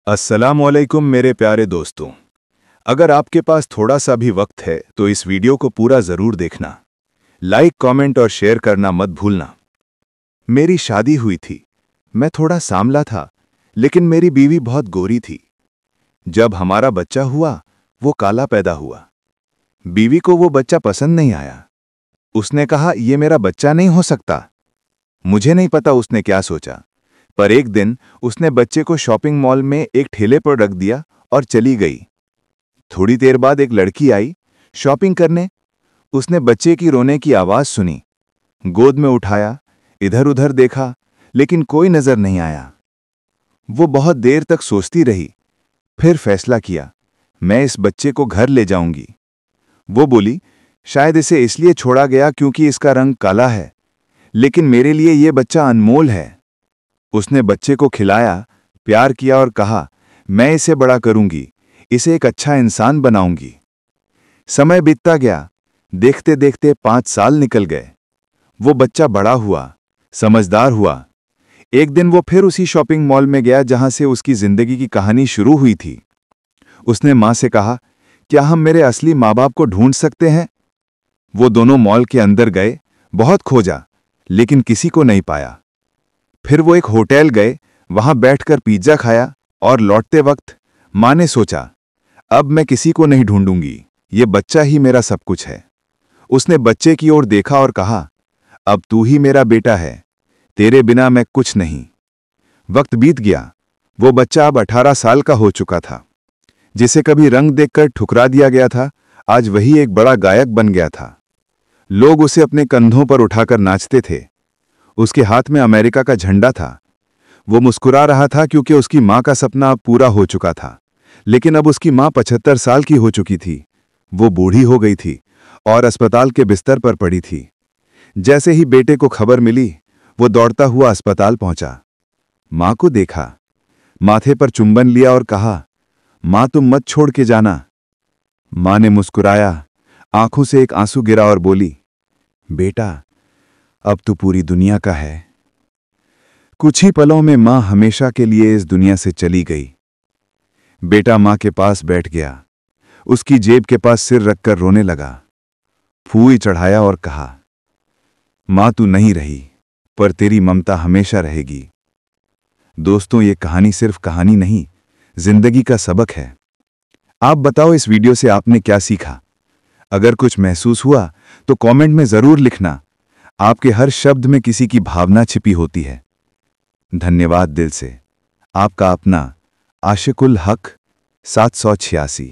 अस्सलामुअलैकुम मेरे प्यारे दोस्तों। अगर आपके पास थोड़ा सा भी वक्त है तो इस वीडियो को पूरा ज़रूर देखना। लाइक, कमेंट और शेयर करना मत भूलना। मेरी शादी हुई थी। मैं थोड़ा सांवला था, लेकिन मेरी बीवी बहुत गोरी थी। जब हमारा बच्चा हुआ, वो काला पैदा हुआ। बीवी को वो बच्चा पसंद नहीं आया। उसने कहा, ये मेरा बच्चा नहीं हो सकता। मुझे नहीं पता उसने क्या सोचा, पर एक दिन उसने बच्चे को शॉपिंग मॉल में एक ठेले पर रख दिया और चली गई। थोड़ी देर बाद एक लड़की आई शॉपिंग करने। उसने बच्चे की रोने की आवाज सुनी, गोद में उठाया, इधर उधर देखा, लेकिन कोई नजर नहीं आया। वो बहुत देर तक सोचती रही, फिर फैसला किया, मैं इस बच्चे को घर ले जाऊंगी। वो बोली, शायद इसे इसलिए छोड़ा गया क्योंकि इसका रंग काला है, लेकिन मेरे लिए ये बच्चा अनमोल है। उसने बच्चे को खिलाया, प्यार किया और कहा, मैं इसे बड़ा करूंगी, इसे एक अच्छा इंसान बनाऊंगी। समय बीतता गया। देखते देखते 5 साल निकल गए। वो बच्चा बड़ा हुआ, समझदार हुआ। एक दिन वो फिर उसी शॉपिंग मॉल में गया जहां से उसकी जिंदगी की कहानी शुरू हुई थी। उसने मां से कहा, क्या हम मेरे असली माँ बाप को ढूंढ सकते हैं? वो दोनों मॉल के अंदर गए, बहुत खोजा, लेकिन किसी को नहीं पाया। फिर वो एक होटल गए, वहां बैठकर पिज्जा खाया और लौटते वक्त मां ने सोचा, अब मैं किसी को नहीं ढूंढूंगी, ये बच्चा ही मेरा सब कुछ है। उसने बच्चे की ओर देखा और कहा, अब तू ही मेरा बेटा है, तेरे बिना मैं कुछ नहीं। वक्त बीत गया। वो बच्चा अब 18 साल का हो चुका था। जिसे कभी रंग देखकर ठुकरा दिया गया था, आज वही एक बड़ा गायक बन गया था। लोग उसे अपने कंधों पर उठाकर नाचते थे। उसके हाथ में अमेरिका का झंडा था। वो मुस्कुरा रहा था क्योंकि उसकी मां का सपना अब पूरा हो चुका था। लेकिन अब उसकी मां 75 साल की हो चुकी थी। वो बूढ़ी हो गई थी और अस्पताल के बिस्तर पर पड़ी थी। जैसे ही बेटे को खबर मिली, वो दौड़ता हुआ अस्पताल पहुंचा। मां को देखा, माथे पर चुंबन लिया और कहा, मां तुम मत छोड़ के जाना। मां ने मुस्कुराया, आंखों से एक आंसू गिरा और बोली, बेटा अब तू पूरी दुनिया का है। कुछ ही पलों में मां हमेशा के लिए इस दुनिया से चली गई। बेटा मां के पास बैठ गया, उसकी जेब के पास सिर रखकर रोने लगा। फूई चढ़ाया और कहा, मां तू नहीं रही, पर तेरी ममता हमेशा रहेगी। दोस्तों, ये कहानी सिर्फ कहानी नहीं, जिंदगी का सबक है। आप बताओ, इस वीडियो से आपने क्या सीखा? अगर कुछ महसूस हुआ तो कमेंट में जरूर लिखना। आपके हर शब्द में किसी की भावना छिपी होती है। धन्यवाद दिल से। आपका अपना आशिकुल हक 786।